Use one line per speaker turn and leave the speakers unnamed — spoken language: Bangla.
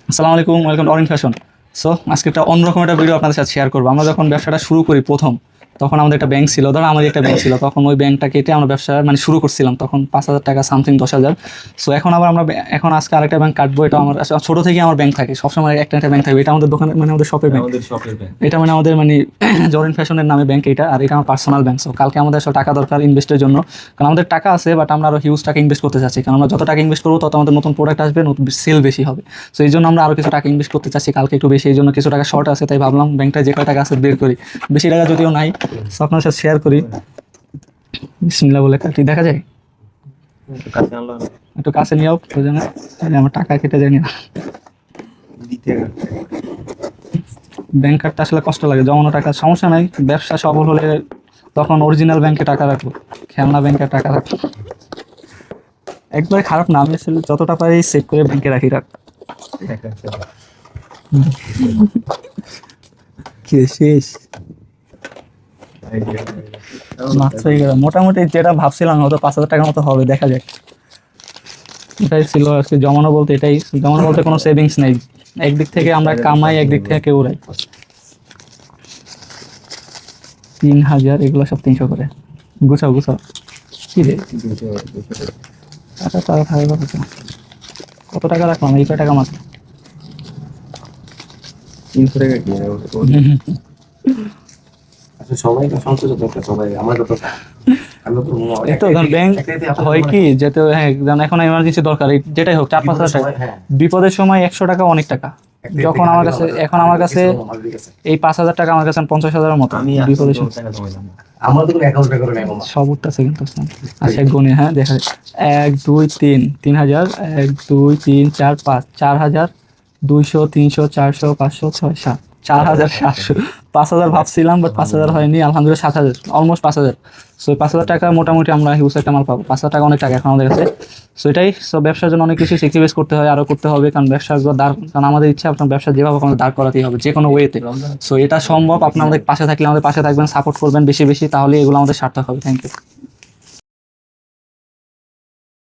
আসসালামু আলাইকুম, welcome to Arin fashion. So আজকে একটা অন্যরকম একটা ভিডিও আপনাদের সাথে শেয়ার করবো। আমরা যখন ব্যবসাটা শুরু করি প্রথম, তখন আমাদের একটা ব্যাংক ছিল, ধরো আমাদের একটা ব্যাংক ছিল, তখন ওই ব্যাংকটা কেটে আমরা ব্যবসা মানে শুরু করছিলাম, তখন 5,000 টাকা সামথিং 10,000। সো এখন আবার আমরা এখন আজকে আরেকটা ব্যাংক কাটবো। এটা আমার আসলে ছোটো থেকে আমার ব্যাংক থাকে, সবসময় একটা একটা ব্যাংক থাকবে। এটা আমাদের দোকানে মানে আমাদের শপের ব্যাংক, এটা মানে আমাদের মানে জরিন ফ্যাশনের নামে ব্যাংক এটা, আর এটা আমার পার্সোনাল ব্যাংক। সো কালকে আমাদের আসলে টাকা দরকার ইনভেস্টের জন্য, কারণ আমাদের টাকা আছে বাট আমরা আরও হিউজ টাকা ইনভেস্ট করতে চাচ্ছি, কারণ আমরা যত টাকা ইনভেস্ট করবো তত আমাদের নতুন প্রোডাক্ট আসবে, নতুন সেল বেশি হবে। সো এই জন্য আমরা আরও কিছু টাকা ইনভেস্ট করতে চাচ্ছি কালকে একটু বেশি, এই জন্য কিছু টাকা শর্ট আছে, তাই ভাবলাম ব্যাংকটা যে কয় টাকা আছে বের করি, বেশি টাকা যদিও নাই। সো আপনার সাথে শেয়ার করি। বিসমিল্লাহ বলে কাটি, দেখা যায় একটু কাছে নিয়ে যাও, ওই জন্য আমার টাকা কেটে যায়নি না। ব্যাংক কার্ডটা আসলে কষ্ট লাগে, জমানো টাকা সমস্যা নাই, ব্যবসা সফল হলে তখন অরিজিনাল ব্যাংকে টাকা রাখবো, খেলনা ব্যাংকে টাকা রাখবো। একবারে খারাপ না, আমি আসলে যতটা পারি সেভ করে ব্যাংকে রাখি রাখ। কি শেষ মাত্র মোটামুটি যেটা ভাবছিলাম হয়তো 5,000 টাকার মতো হবে, দেখা যাক। এটাই ছিল আজকে জমানো বলতে, এটাই জমানো বলতে কোনো সেভিংস নেই, একদিক থেকে আমরা কামাই একদিক থেকে উড়াই। 3,000 এগুলো সব 300 করে, গুছাও গুছাও। কি রে টাকা টাকা থাকে কত টাকা রাখলাম, এই কয় টাকা মাত্র
300 টাকা কি সবাই তো সঞ্চয় দরকার, সবাই আমাদের তো
ব্যাংক হয় কি যেতে, হ্যাঁ এখন এমার্জেন্সি দরকার, যেটাই হোক 4-5 হাজার টাকা বিপদের সময় 100 টাকা অনেক টাকা। যখন আমার কাছে এখন আমার কাছে এই 5,000 টাকা আমার কাছে 50,000-এর মতো বিপদের সময়
আমার তো কোনো অ্যাকাউন্ট করে নাই
সব উঠতেছে কিন্তু। আচ্ছা গণি, হ্যাঁ দেখা যায় 1 2 3 3,000, 1 2 3 4 5 4,000, 200 300 400 500 6 7 4,700। 5,000 ভাবছিলাম বাট 5,000 হয়নি, আলহামদুলিল্লাহ 7,000, অলমোস্ট 5,000। সো 5,000 টাকা মোটামুটি আমরা হিউজ একটা মাল পাবো। 5,000 টাকা অনেক টাকা এখন আমাদের কাছে। সো এটাই, সো ব্যবসার জন্য অনেক কিছু স্যাক্রিফাইস করতে হয়, আরও করতে হবে, কারণ ব্যবসার দাঁড়, কারণ আমাদের ইচ্ছা আপনার ব্যবসা যেভাবে আমাদের দাঁড় করাতেই হবে যে কোনো ওয়েতে। সো এটা সম্ভব, আপনার আমাদের পাশে থাকলে আমাদের পাশে থাকবেন, সাপোর্ট করবেন বেশি বেশি, তাহলে এগুলো আমাদের সার্থক হবে। Thank you.